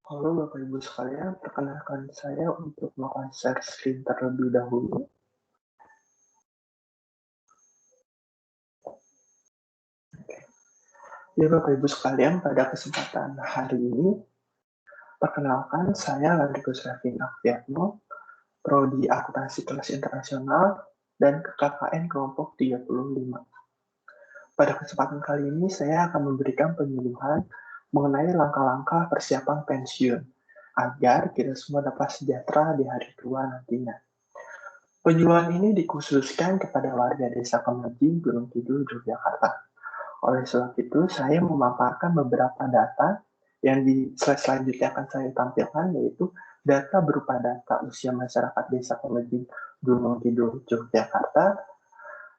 Halo Bapak Ibu sekalian, perkenalkan saya untuk melakukan share screen terlebih dahulu. Ya Bapak Ibu sekalian, pada kesempatan hari ini, perkenalkan saya Landrigus Rafin Akviatmo, Prodi Akuntansi Kelas Internasional, dan KKN Kelompok 35. Pada kesempatan kali ini, saya akan memberikan penyuluhan mengenai langkah-langkah persiapan pensiun, agar kita semua dapat sejahtera di hari tua nantinya. Penyuluhan ini dikhususkan kepada warga Desa Kemenji, Gunung Kidul, Yogyakarta. Oleh sebab itu, saya memaparkan beberapa data yang di slide selanjutnya akan saya tampilkan, yaitu data berupa data usia masyarakat Desa Kemenji, Gunung Kidul, Yogyakarta,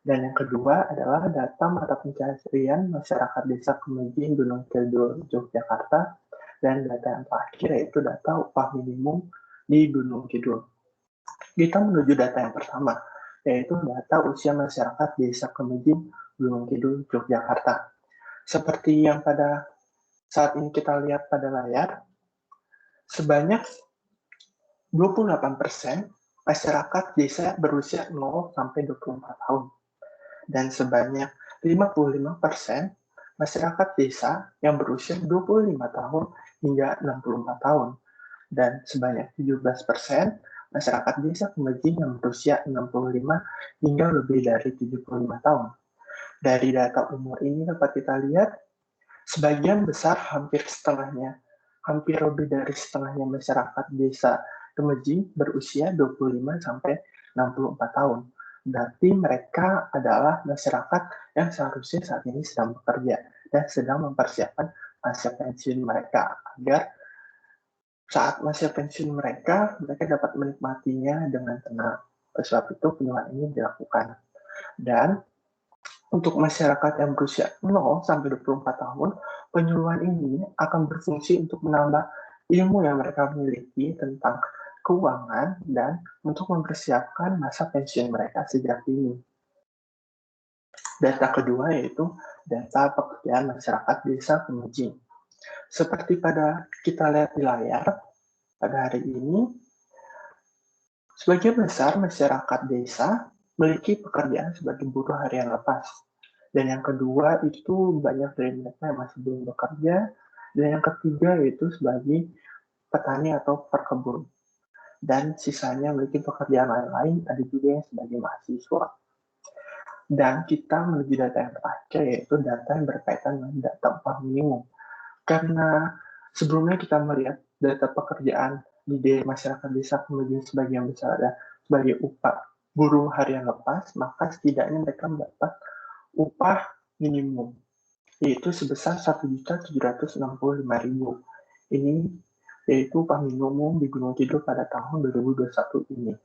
dan yang kedua adalah data mata pencaharian masyarakat Desa Kemenji, Gunung Kidul, Yogyakarta, dan data yang terakhir yaitu data upah minimum di Gunung Kidul. Kita menuju data yang pertama, yaitu data usia masyarakat Desa Kemenjing, Gunung Kidul, Yogyakarta. Seperti yang pada saat ini kita lihat pada layar, sebanyak 28% masyarakat desa berusia 0 sampai 24 tahun. Dan sebanyak 55% masyarakat desa yang berusia 25 tahun hingga 64 tahun. Dan sebanyak 17% masyarakat desa Kemenjing yang berusia 65 hingga lebih dari 75 tahun. Dari data umur ini dapat kita lihat, sebagian besar hampir setengahnya, hampir lebih dari setengahnya masyarakat desa Kemenjing berusia 25 sampai 64 tahun. Berarti mereka adalah masyarakat yang seharusnya saat ini sedang bekerja dan sedang mempersiapkan masa pensiun mereka agar saat masa pensiun mereka dapat menikmatinya dengan tenang. Oleh sebab itu, penyuluhan ini dilakukan. Dan untuk masyarakat yang berusia 0 sampai 24 tahun, penyuluhan ini akan berfungsi untuk menambah ilmu yang mereka miliki tentang keuangan dan untuk mempersiapkan masa pensiun mereka sejak dini. Data kedua yaitu data pekerjaan masyarakat Desa Kemenjing. Seperti pada kita lihat di layar, pada hari ini, sebagian besar masyarakat desa memiliki pekerjaan sebagai buruh harian lepas. Dan yang kedua itu banyak dari mereka yang masih belum bekerja. Dan yang ketiga itu sebagai petani atau perkebun. Dan sisanya memiliki pekerjaan lain-lain, ada juga yang sebagai mahasiswa. Dan kita menuju data yang terakhir, yaitu data yang berkaitan dengan data upah minimum. Karena sebelumnya kita melihat data pekerjaan di masyarakat desa kemudian sebagian besar ada sebagai upah buruh harian lepas, maka setidaknya mereka mendapat upah minimum, yaitu sebesar 1.765.000. Ini yaitu upah minimum di Gunung Kidul pada tahun 2021 ini.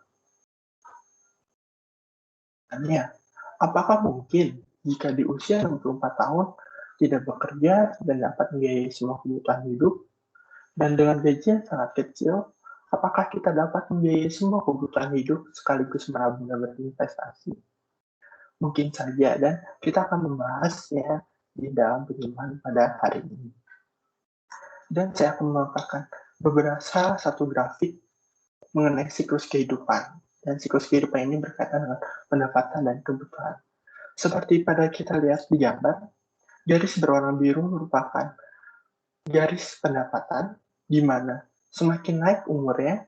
Tanya, apakah mungkin jika di usia 64 tahun tidak bekerja dan dapat membiayai semua kebutuhan hidup, dan dengan gaji yang sangat kecil, apakah kita dapat membiayai semua kebutuhan hidup sekaligus menabung dan berinvestasi? Mungkin saja, dan kita akan membahasnya di dalam penyuluhan pada hari ini. Dan saya akan memaparkan beberapa salah satu grafik mengenai siklus kehidupan. Dan siklus kehidupan ini berkaitan dengan pendapatan dan kebutuhan. Seperti pada kita lihat di gambar, garis berwarna biru merupakan garis pendapatan, di mana semakin naik umurnya,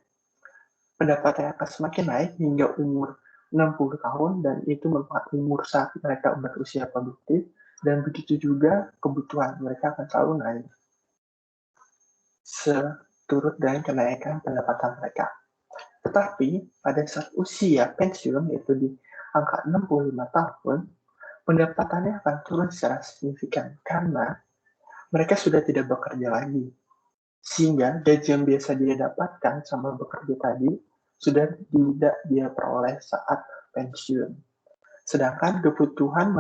pendapatannya akan semakin naik hingga umur 60 tahun, dan itu merupakan umur saat mereka berusia produktif, dan begitu juga kebutuhan mereka akan selalu naik seturut dengan kenaikan pendapatan mereka. Tetapi pada saat usia pensiun, yaitu di angka 65 tahun, pendapatannya akan turun secara signifikan karena mereka sudah tidak bekerja lagi. Sehingga gaji yang biasa dia dapatkan sama bekerja tadi sudah tidak dia peroleh saat pensiun. Sedangkan kebutuhan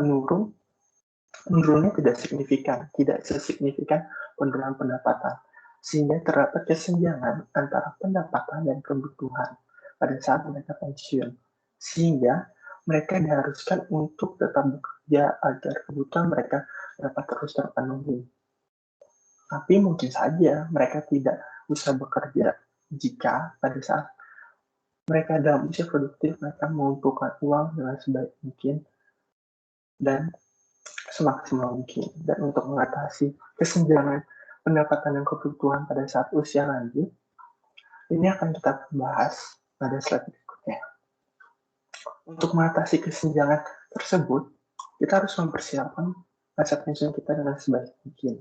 menurunnya tidak signifikan, tidak sesignifikan penurunan pendapatan. Sehingga terdapat kesenjangan antara pendapatan dan kebutuhan pada saat mereka pensiun. Sehingga mereka diharuskan untuk tetap bekerja agar kebutuhan mereka dapat terus terpenuhi. Tapi mungkin saja mereka tidak bisa bekerja jika pada saat mereka dalam usia produktif, mereka mengumpulkan uang dengan sebaik mungkin dan semaksimal mungkin. Dan untuk mengatasi kesenjangan pendapatan dan kebutuhan pada saat usia lanjut, ini akan kita bahas pada slide berikutnya. Untuk mengatasi kesenjangan tersebut, kita harus mempersiapkan masa pensiun kita dengan sebaik mungkin.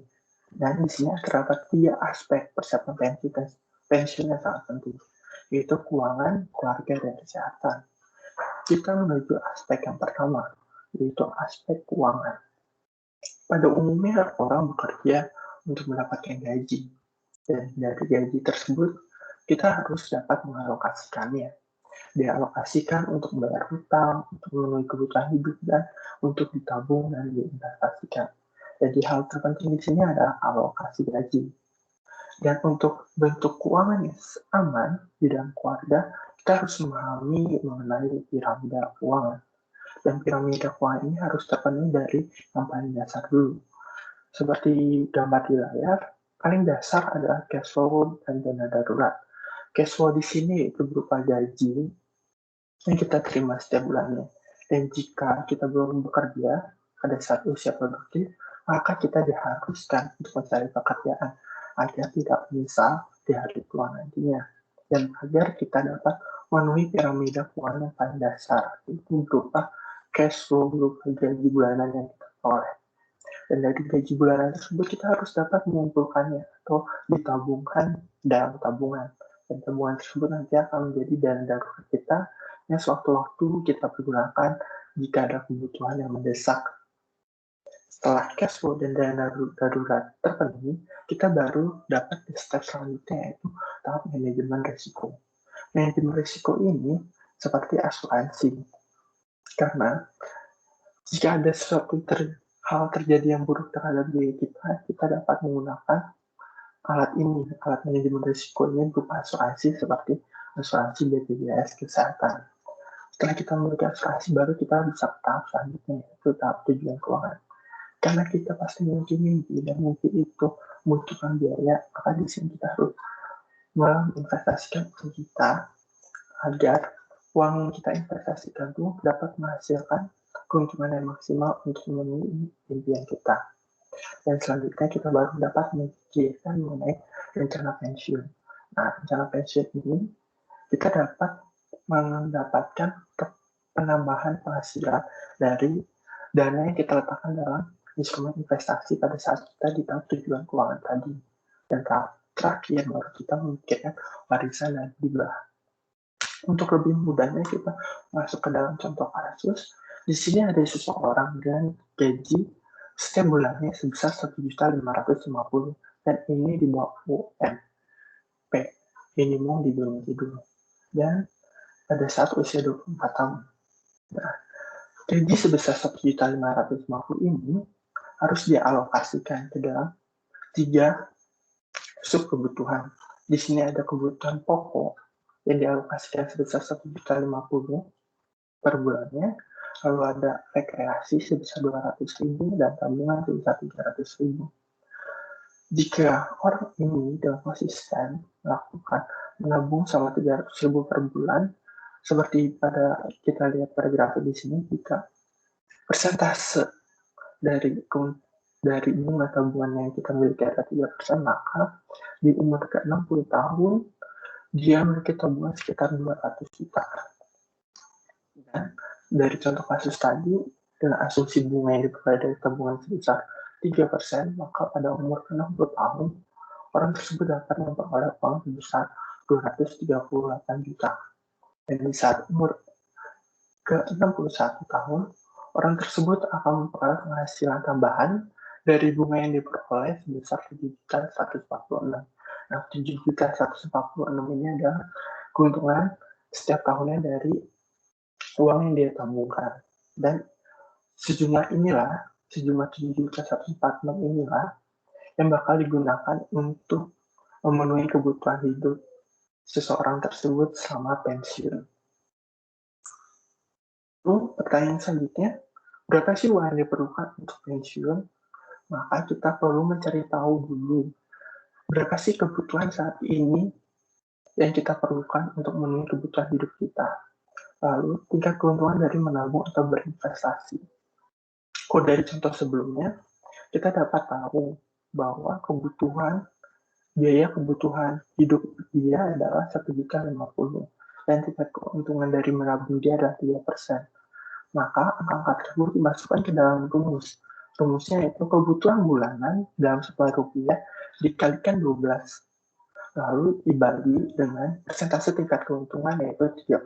Dan di sini terdapat 3 aspek persiapan pensiun yang sangat penting, yaitu keuangan, keluarga, dan kesehatan. Kita menuju aspek yang pertama, yaitu aspek keuangan. Pada umumnya orang bekerja untuk mendapatkan gaji, dan dari gaji tersebut kita harus dapat mengalokasikannya. Dialokasikan untuk membayar hutang, untuk memenuhi kebutuhan hidup, dan untuk ditabung dan diinvestasikan. Jadi hal terpenting di sini adalah alokasi gaji. Dan untuk bentuk keuangan yang aman di dalam keluarga, kita harus memahami mengenai piramida keuangan. Dan piramida keuangan ini harus terpenuhi dari yang paling dasar dulu. Seperti gambar di layar, paling dasar adalah cash flow dan dana darurat. Cash flow di sini itu berupa gaji yang kita terima setiap bulannya. Dan jika kita belum bekerja pada saat usia produktif, maka kita diharuskan untuk mencari pekerjaan agar tidak menyesal di hari tua nantinya. Dan agar kita dapat memenuhi piramida keuangan yang paling dasar, itu berupa cash flow, berupa gaji bulanan yang kita peroleh. Dan dari gaji bulanan tersebut kita harus dapat mengumpulkannya atau ditabungkan dalam tabungan. Dan tabungan tersebut nanti akan menjadi dana darurat kita yang sewaktu-waktu kita pergunakan jika ada kebutuhan yang mendesak. Setelah cash flow dan dana darurat terpenuhi, kita baru dapat di step selanjutnya, yaitu tahap manajemen risiko. Manajemen risiko ini seperti asuransi, karena jika ada sesuatu hal terjadi yang buruk terhadap diri kita dapat menggunakan alat ini. Alat manajemen risiko ini berupa asuransi seperti asuransi BPJS Kesehatan. Setelah kita memiliki asuransi, baru kita bisa ke tahap selanjutnya, yaitu tahap tujuan keuangan. Karena kita pasti memiliki mimpi, dan mimpi itu membutuhkan biaya, maka di sini kita harus menginvestasikan uang kita agar uang yang kita investasikan itu dapat menghasilkan keuntungan yang maksimal untuk memenuhi impian kita. Dan selanjutnya kita baru dapat memikirkan mengenai rencana pensiun. Nah, rencana pensiun ini kita dapat mendapatkan penambahan penghasilan dari dana yang kita letakkan dalam instrumen investasi pada saat kita di tahap tujuan keuangan tadi. Dan tahap terakhir baru kita memikirkan warisan dan hibah. Untuk lebih mudahnya kita masuk ke dalam contoh kasus. Di sini ada seseorang dengan gaji setiap bulannya sebesar 1.550.000 dan ini di bawah UMP, minimum dibelum tidur. Dan pada saat usia 24 tahun. Nah, gaji sebesar 1.550.000 ini harus dialokasikan ke dalam 3 sub kebutuhan. Di sini ada kebutuhan pokok yang dialokasikan sebesar 1.050.000 per bulannya, lalu ada rekreasi sebesar 200.000 dan tabungan sebesar 300.000. Jika orang ini dengan konsisten melakukan menabung selama 300.000 per bulan, seperti pada kita lihat pada grafik di sini, jika persentase dari bunga tabungan yang kita miliki ada 3%, maka di umur ke 60 tahun dia memiliki tabungan sekitar 200 juta. Dan dari contoh kasus tadi, dengan asumsi bunga yang diperoleh dari tabungan sebesar 3%, maka pada umur ke 60 tahun, orang tersebut dapat memperoleh uang sebesar 238 juta. Dan di saat umur ke 61 tahun, orang tersebut akan memperoleh penghasilan tambahan dari bunga yang diperoleh sebesar 7.146. Nah, 7.146 ini adalah keuntungan setiap tahunnya dari uang yang dia tabungkan. Dan sejumlah 7.146 inilah yang bakal digunakan untuk memenuhi kebutuhan hidup seseorang tersebut selama pensiun. Lalu pertanyaan selanjutnya, berapa sih uang yang diperlukan untuk pensiun? Maka kita perlu mencari tahu dulu berapa sih kebutuhan saat ini yang kita perlukan untuk memenuhi kebutuhan hidup kita. Lalu, tingkat keuntungan dari menabung atau berinvestasi. Kalau dari contoh sebelumnya, kita dapat tahu bahwa biaya kebutuhan hidup dia adalah 1.050.000 dan tingkat keuntungan dari menabung dia adalah 3%. Maka angka tersebut dimasukkan ke dalam rumus. Rumusnya yaitu kebutuhan bulanan dalam Rp10.000 dikalikan 12. Lalu dibagi dengan persentase tingkat keuntungan yaitu 3%.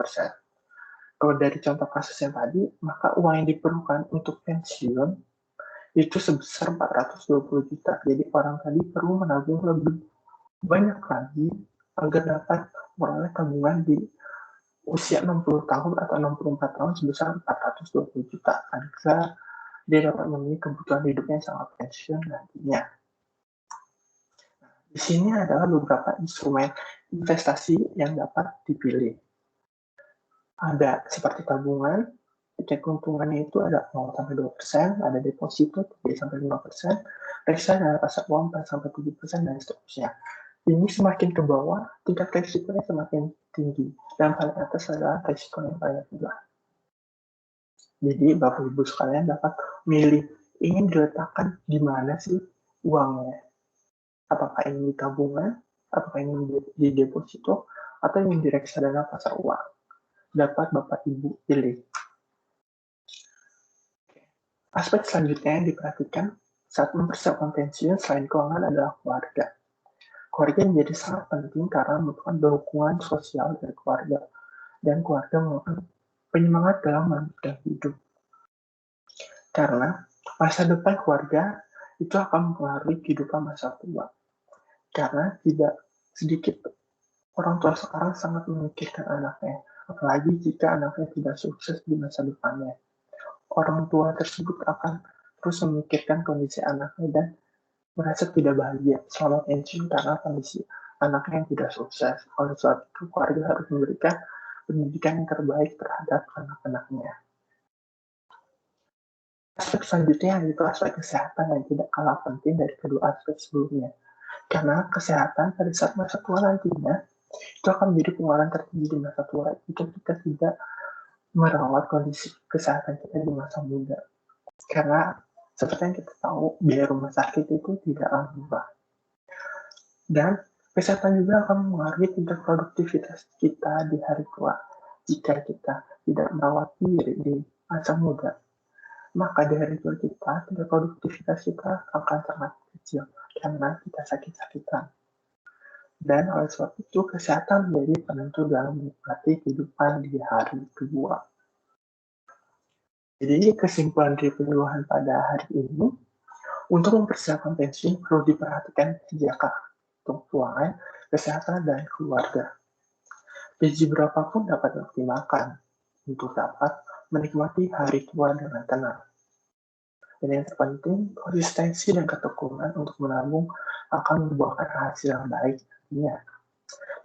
Kalau dari contoh kasus yang tadi, maka uang yang diperlukan untuk pensiun itu sebesar 420 juta. Jadi orang tadi perlu menabung lebih banyak lagi agar dapat memperoleh tabungan di usia 60 tahun atau 64 tahun sebesar 420 juta agar dia dapat memenuhi kebutuhan hidupnya saat pensiun nantinya. Di sini adalah beberapa instrumen investasi yang dapat dipilih. Ada seperti tabungan, tingkat keuntungannya itu ada 0-2%, ada deposito 3-5%, reksadana pasar uang 4-7%, dan seterusnya. Ini semakin ke bawah, tingkat risikonya semakin tinggi. Dan paling atas adalah risiko yang paling rendah. Jadi, Bapak Ibu sekalian dapat milih ingin diletakkan di mana sih uangnya. Apakah ingin di tabungan, apakah ingin di deposito, atau ingin di reksadana pasar uang. Dapat Bapak Ibu pilih. Aspek selanjutnya yang diperhatikan saat mempersiapkan pensiun selain keuangan adalah keluarga. Keluarga menjadi sangat penting karena membutuhkan dukungan sosial dari keluarga, dan keluarga merupakan penyemangat dalam melanjutkan hidup. Karena masa depan keluarga itu akan mempengaruhi kehidupan masa tua. Karena tidak sedikit orang tua sekarang sangat memikirkan anaknya, apalagi jika anaknya tidak sukses di masa depannya. Orang tua tersebut akan terus memikirkan kondisi anaknya dan merasa tidak bahagia selama pensiun karena kondisi anaknya yang tidak sukses. Oleh sebab itu, keluarga harus memberikan pendidikan yang terbaik terhadap anak-anaknya. Aspek selanjutnya yaitu aspek kesehatan yang tidak kalah penting dari kedua aspek sebelumnya. Karena kesehatan pada saat masa tua nantinya itu akan menjadi pengeluaran tertinggi di masa tua jika kita tidak merawat kondisi kesehatan kita di masa muda. Karena seperti yang kita tahu, biaya rumah sakit itu tidaklah murah. Dan kesehatan juga akan mempengaruhi tingkat produktivitas kita di hari tua. Jika kita tidak merawat diri di masa muda, maka di hari tua kita, tingkat produktivitas kita akan sangat kecil karena kita sakit-sakitan. Dan oleh sebab itu, kesehatan menjadi penentu dalam menikmati kehidupan di hari tua. Jadi kesimpulan dari penyuluhan pada hari ini, untuk mempersiapkan pensiun perlu diperhatikan 3K, untuk keuangan, kesehatan, dan keluarga. Gaji berapapun dapat dioptimalkan untuk dapat menikmati hari tua dengan tenang. Dan yang terpenting, konsistensi dan ketekunan untuk menabung akan membuahkan hasil yang baik nantinya.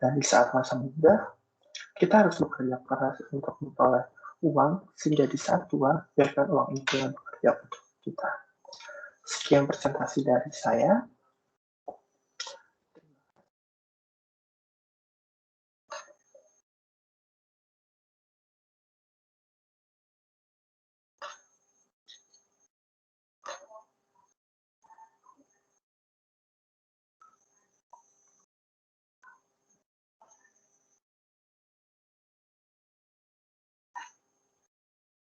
Dan di saat masa muda, kita harus bekerja keras untuk memperoleh uang sehingga di saat tua, biarkan uang itu yang bekerja untuk kita. Sekian presentasi dari saya.